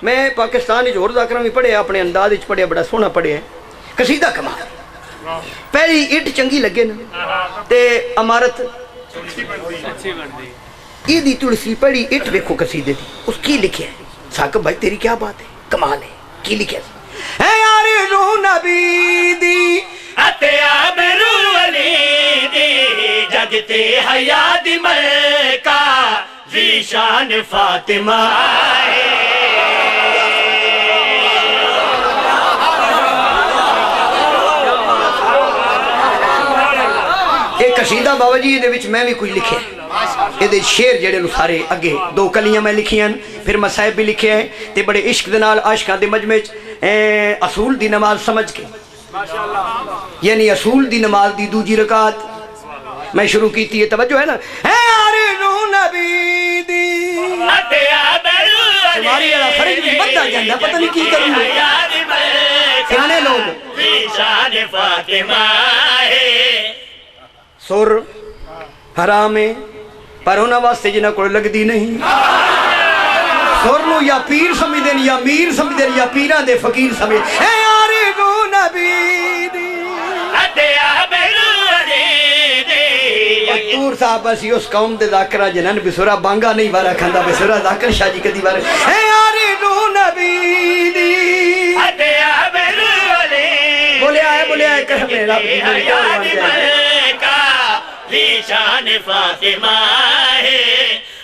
میں پاکستان ہی جوڑ ذاکرہ میں پڑھے اپنے انداز اچھ پڑھے بڑا سونا پڑھے قصیدہ کمال پہلی اٹ چنگی لگے نا تے امارت یہ دی تلسی پڑھی اٹ ویکھو قصیدے دی اس کی لکھے ہے ثاقب بھائی تیری کیا بات ہے کمال ہے کی لکھے ہے اے یار روح نبی دی اتیا برو علی دی جگتے حیات ملکہ ذیشان فاطمہ ایک قصیدہ بابا جی یہ وچ میں بھی کچھ لکھے یہ شعر جڑے نو سارے اگے دو کلیاں میں لکھی ہیں پھر مسائب بھی لکھے ہیں تے بڑے عشق دے نال عاشقاں دے مجمع اصول دی نماز سمجھ کے یعنی اصول دی نماز دی دوجی رکعت میں شروع کیتی ہے توجہ ہے نا اے یار روح نبی دی تمہاری یہ خرج بھی بدہ جاندہ پتہ نہیں کی کروں گے سیانے لوگ ذیشان فاطمہ سر حرام ہے پر ہونا واسطے جنہ کو لگ دی نہیں سر نو یا پیر سمجھ دیں یا میر سمجھ دیں یا پیران دے فقیر سمجھ اے یار روح نبی دی تور صاحب اسی اس قوم دے ذاکرہ جنہن بسورہ بانگا نہیں بارا کھندا بسورہ ذاکر شاہ جی کدی بارا اے یاری روح نبی دی بولے آئے کہ ہمیں رب دی حیات ملکہ ذیشان فاطمہ ہے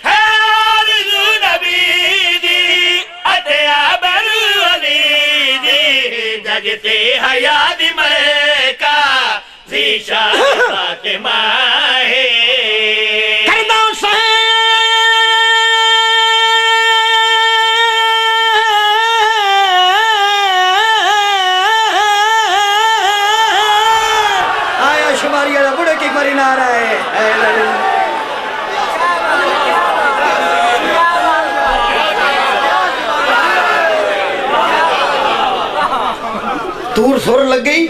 روح نبی دی اتیا برو علی دی جگتے حیات ملکہ ذیشان فاطمہ ہے کردہ سے آیا شماری ہے بڑے کی مری نہ رہا ہے تور سور لگ گئی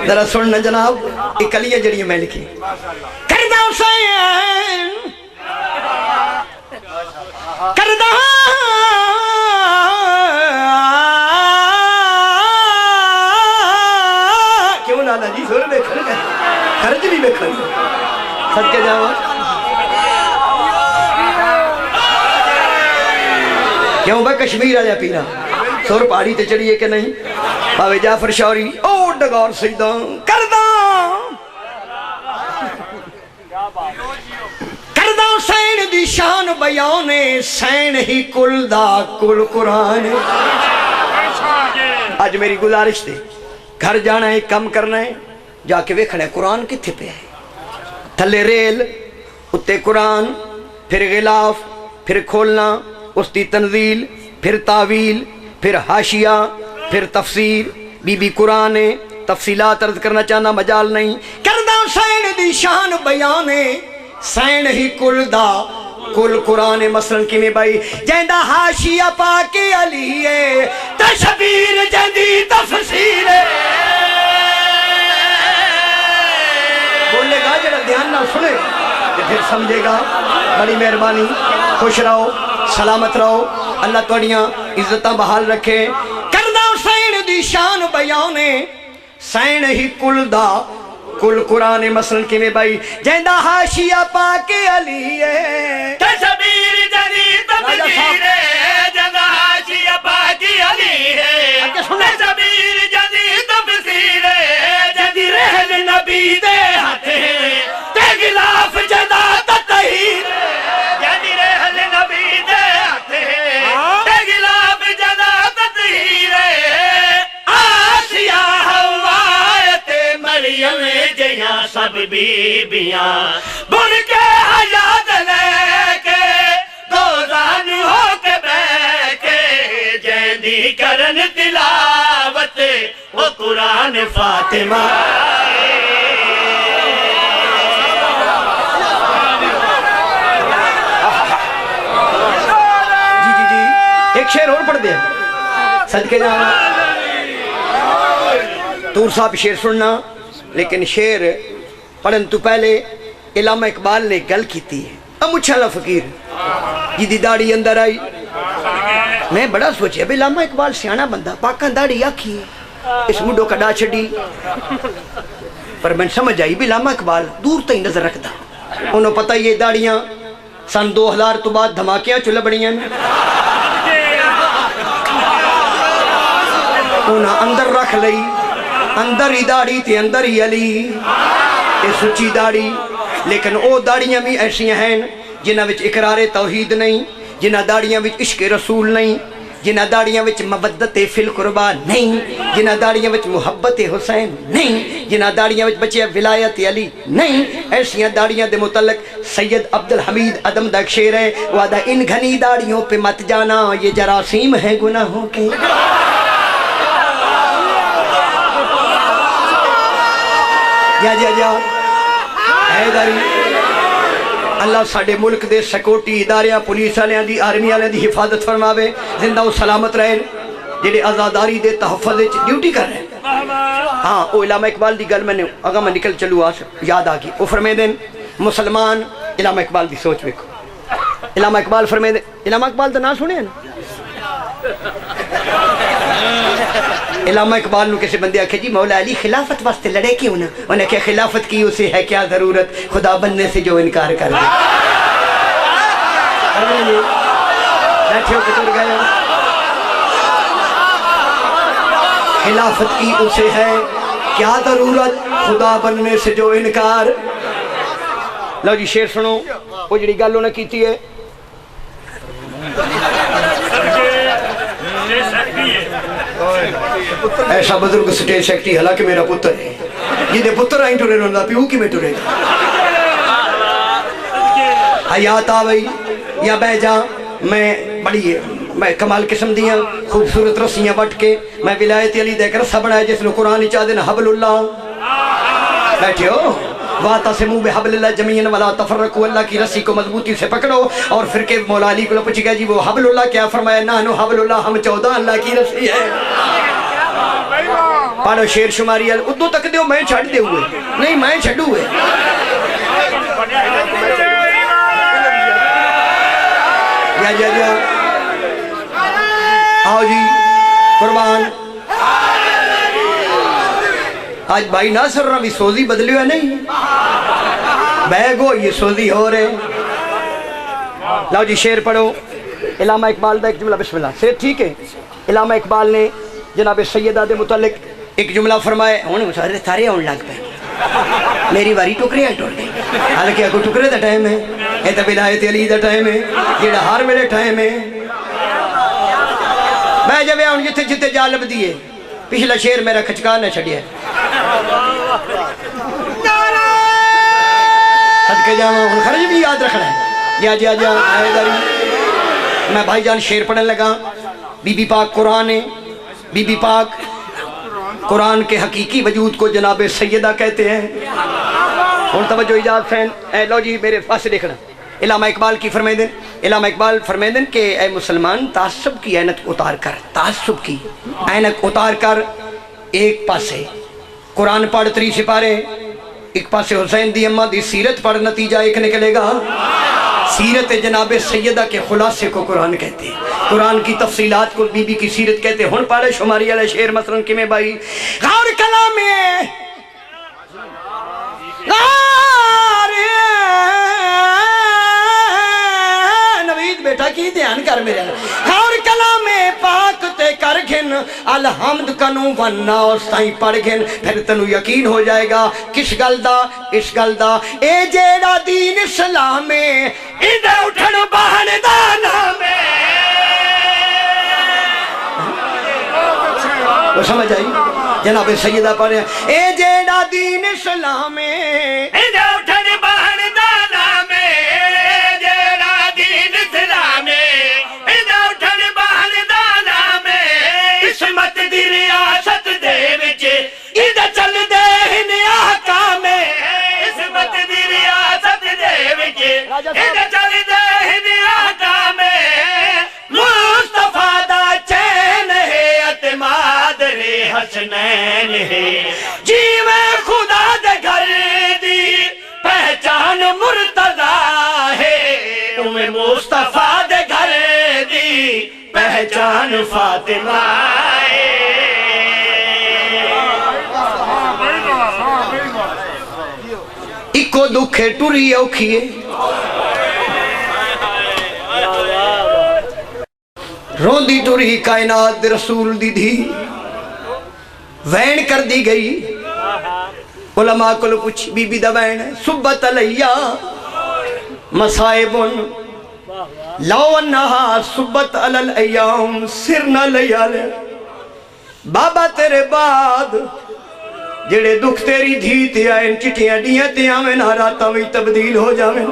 ذرا سننا جناب ایک کلیہ جڑی میں لکھی کردہ حسین کردہ کیوں لالا جی سور میں کھل گئے خرج بھی میں کھل گئے صدقے جاؤ کیوں بھائی کشمیر آجا پیرا سور پہاڑی تے چڑھیے کہ نہیں باوے جعفر شوری او ڈگار سیدان کردہ سین دی شان بیانے سین ہی کل دا کل قرآن آج میری گزارش دے گھر جانا ہے کم کرنا ہے جا کے ویکھنا ہے قرآن کتھے پہ ہے تھلے ریل اتے قرآن پھر غلاف پھر کھولنا اس دی تنزیل پھر تعویل پھر حاشیہ پھر تفسیر بی بی قرآن تفصیلات عرض کرنا چاہنا مجال نہیں کردہ سین دی شان بیانے سین ہی کل دا کل قرآن مثلا کی میں بھائی جہندہ حاشیہ پاک علی ہے تشبیر جہندی تفسیر بولے گا جڑا دھیان نہ سنے پھر سمجھے گا بڑی مہربانی خوش رہو سلامت رہو اللہ توڑیاں عزتاں بحال رکھے کردہ سین دی شان بیانے سین ہی کل دا کل قرآن مثلا کی میں بھائی جیندہ حاشیہ پاک علی ہے کشمیر جنی تفسیر جنہ حاشیہ پاک علی ہے کشمیر جنی تفسیر جنی رہن نبی دے ہاتھے تے غلاف جنہ تطہیر جنی رہن نبی دے ہاتھے تے غلاف جنہ تطہیر آسیہ حوایت مریم جیاں سب بیبیاں بن کے حیات لے کے دوزان ہو کے بیٹھے جیندی کرن تلاوت وہ قرآن فاطمہ جی ایک شعر اور پڑھ دیں صدقے جانا تور صاحب شعر سننا لیکن شعر پڑھن تو پہلے علامہ اقبال نے گل کیتی ہے مچھالا فقیر جی دی داڑھی اندر آئی میں بڑا سوچیا بھئی علامہ اقبال سیانا بندہ پاکاں داڑھی آکھی اس مڈو کڈا چھڑی پر میں سمجھ آئی بھی علامہ اقبال دور تھی نظر رکھتا انہوں پتہ یہ داڑیاں سن 2000 تو بعد دھماکیاں چلے بڑیاں انہوں اندر رکھ لئی اندر ہی داڑھی تھی اندر ہی علی یہ سچی داڑھی لیکن او داڑیاں بھی ایسیاں ہیں جنہ وچ اقرار توحید نہیں جنہ داڑیاں وچ عشق رسول نہیں جنہ داڑیاں وچ مودت فی القربہ نہیں جنہ داڑیاں وچ محبت حسین نہیں جنہ داڑیاں وچ بچے ولایت علی نہیں ایسیاں داڑیاں دے متعلق سید عبدالحمید عدم دا ایک شعر ہے وعدہ ان گھنی داڑیوں پہ مت جانا یہ جراثیم ہے گناہوں کے جا حیدری اللہ ساڑھے ملک دے سیکورٹی اداریاں پولیس آلیاں دی آرمی آلیاں دی حفاظت فرماوے زندہ و سلامت رہے جیڑے آزاداری دے تحفظ ڈیوٹی کر رہے ہیں ہاں او علامہ اقبال دی گل میں نے اگا میں نکل چلو آس یاد آگی او فرمے دیں مسلمان علامہ اقبال دی سوچ بیکو علامہ اقبال فرمے دیں علامہ اقبال دا نام سنے ہیں نا علامہ اقبال نو کسی بندے آکھے جی مولا علی خلافت واسطے لڑے کیوں نا انہیں کہ خلافت کی اسے ہے کیا ضرورت خدا بننے سے جو انکار کر دے بیٹھے ہو کتر گئے خلافت کی اسے ہے کیا ضرورت خدا بننے سے جو انکار لو جی شعر سنو وہ جڑی گالوں نے کیتی ہے ایسا بزرگ سٹیج سیکٹری حالانکہ میرا پتر ہے یہ دے پتر آئیں ٹورے رہندا پیو کی میں ٹورے حیات آوئی یا بہ جا میں بڑی میں کمال قسم دیاں خوبصورت رسیاں بٹ کے میں ولایت علی دے کر رسہ بڑھائے جس نے قرآن چاہ دینا حبل اللہ بیٹھے ہو وَاعْتَصِمُوا بِحَبْلِ اللَّهِ جَمِيعًا وَلَا تَفَرَّقُوا اللہ کی رسی کو مضبوطی سے پکڑو اور پھر کے مولا علی کو پوچھ گیا جی وہ حبل اللہ کیا فرمایا نحن حبل اللہ ہم 14 اللہ کی رسی ہے پڑھو شیر شماری ادو تک دیو میں چھڑ دے ہوئے نہیں میں چھڑو ہوئے جا آؤ جی قربان آج بھائی ناصر رہا بھی سوزی بدلی ہوئے نہیں بیگو یہ سوزی ہو رہے لاؤ جی شعر پڑھو علامہ اقبال دا ایک جملہ بسم اللہ سے ٹھیک ہے علامہ اقبال نے جناب سیدہ دے متعلق ایک جملہ فرمائے ہونے سارے تھارے آن لگ پہ میری واری ٹکریاں ٹوٹ گئی حالانکہ اگو ٹکرے دا ٹائم ہے اے تا ولایت علی دا ٹائم ہے جیڑا ہار میرے ٹائم ہے میں جب آن جتے جتے جالب دیئے پچھلا شعر میرا کھچکار نہ چھڑیا ہے صدقے جاؤں ہوں خرج بھی یاد رکھنا ہے جا حیدری میں بھائی جان شعر پڑھنے لگا بی بی پاک قرآن ہے بی بی پاک قرآن کے حقیقی وجود کو جناب سیدہ کہتے ہیں اور توجہ اجازت فین اے لو جی میرے پاس دیکھنا علامہ اقبال کی فرمائے دیں علامہ اقبال فرمائے دیں کہ اے مسلمان تعصب کی اینک اتار کر تعصب کی اینک اتار کر ایک پاسے قرآن پڑھ 3 سپارے ایک پاسے حسین دی اماں دی سیرت پڑھ نتیجہ ایک نکلے گا سیرت جناب سیدہ کے خلاصے کو قرآن کہتے ہیں قرآن کی تفصیلات کو بی بی کی سیرت کہتے ہیں ہن پڑھے شماری علیہ شعر مثلا کہ میں بھائی غور کلام میں جی دھیان کر میرے اور کلام پاک تے کر گھن الحمد کنوں وننا اس تائیں پڑھ گھن پھر تنو یقین ہو جائے گا کس گلدہ اس گلدہ اے جیڑا دین اسلام میں ادھے اٹھن بہن دانا میں وہ سمجھ آئی جناب سیدہ پڑھے اے جیڑا دین اسلام میں ادھے اٹھن بہن دانا میں جیڑا دین اسلام میں ادھے اٹھن بہن دانا میں عصمت دی ریاست دے وچ ادھے چل دے ہن احکام عصمت دی ریاست دے وچ ادھے چل دے ہن احکام مصطفیٰ دا چین ہے اعتماد رے حسنین ہے جی میں خدا دے گھر دی پہچان مرتضیٰ ہے مصطفیٰ دے گھر دی پہچان فاطمہ ہے اکو دکھے ٹوری اوکھیے روندی ٹوری کائنات رسول دی دھی وین کر دی گئی علماء کو لو پوچھ بی بی دا وین ہے صبت علیہ مصائبن لو انہا صبت علی الایام سرنا لیالے بابا تیرے بعد جڑے دکھ تیری دھی تے آئین چٹیاں ڈیاں تے آمین حراتا میں تبدیل ہو جاویں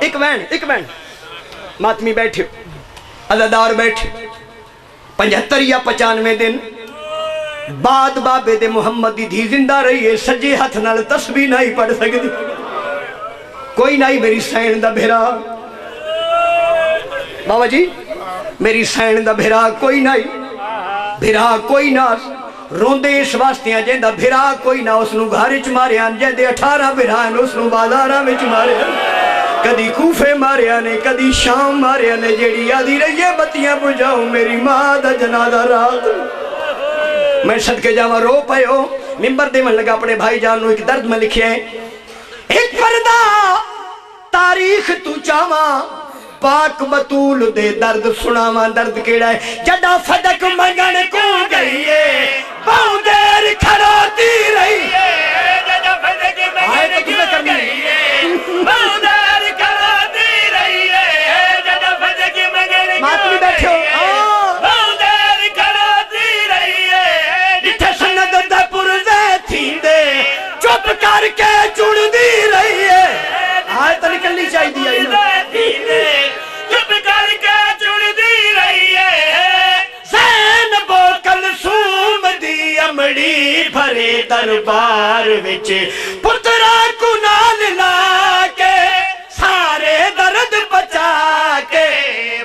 ایک وین ماتمی بیٹھے عزادار بیٹھے 75 یا 95 دن بعد بابے دے محمد دی دھی زندہ رہی ہے سجے ہاتھ نال تسبیح نہیں پڑھ سکتی کوئی نہیں میری سین دا بھیرا بابا جی میری سین دا بھیرا کوئی نہیں بھیرا کوئی نہ روندے اس واسطیاں جیندہ بھیرا کوئی نہ اس نو گھارے چ مارے جیندے 18 بھیرا اس نو بازاراں وچ مارے کدی کوفے مارے نے کدی شام مارے نے جیڑی آدھی رہی ہے بتیاں بجھاؤں میری ماں دا جنازہ رات میں صدقے جاواں رو پئے ہو ممبر دے من لگا اپنے بھائی جان نو ایک درد میں لکھے ہیں ایک پردہ تاریخ تو چاواں پاک بطول دے درد سناواں درد کیڑا ہے جڈا فدق منگن کو گئی ہے بہو دیر کھڑوتی رہی ہے جڈا فدق منگن کو گئی ہے بہو دیر کھڑوتی رہی ہے جڈا فدق منگن کو ماتمی بیٹھے ہو بہو دیر کھڑوتی رہی ہے جتھے سند دے پرزے تھیندے چپ کر کے چڑ دی رہی ہے آئے تو نکلنی چاہی دیا چپ کر کے چڑ دی رہی ہے زین بو کلثوم دی امڑی بھرے دربار وچ پترا کو نال لا کے سارے درد بچا کے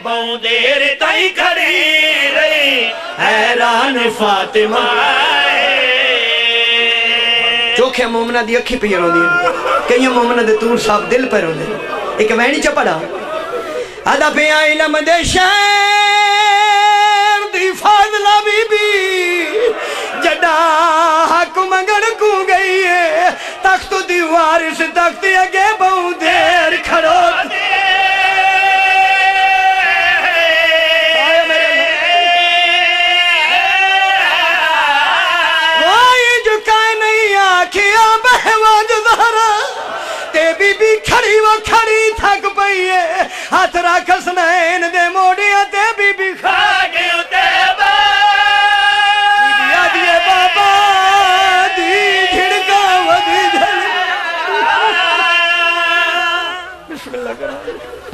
بہوں دیر تائیں کھڑی رہی حیران فاطمہ چوکھے مومنہ دی اکھی پہ رو دی کئی مومنہ دے تور صاحب دل پہ رو دی ایک وینی چا پڑا آدھا پہ علم دے شہر دی فاضلہ بی بی جڈا حق منگن کو گئی ہے تخت دی وارث تخت اگے بہو دیر کھڑو کھڑی وہ کھڑی تھک پئی ہے ہاتھ رکھ سنین دے موڑیاں تے بی بی کھا گئے تے با بی بی آدھیے بابا دی جھڑکا ودی جھڑ بسم اللہ کرو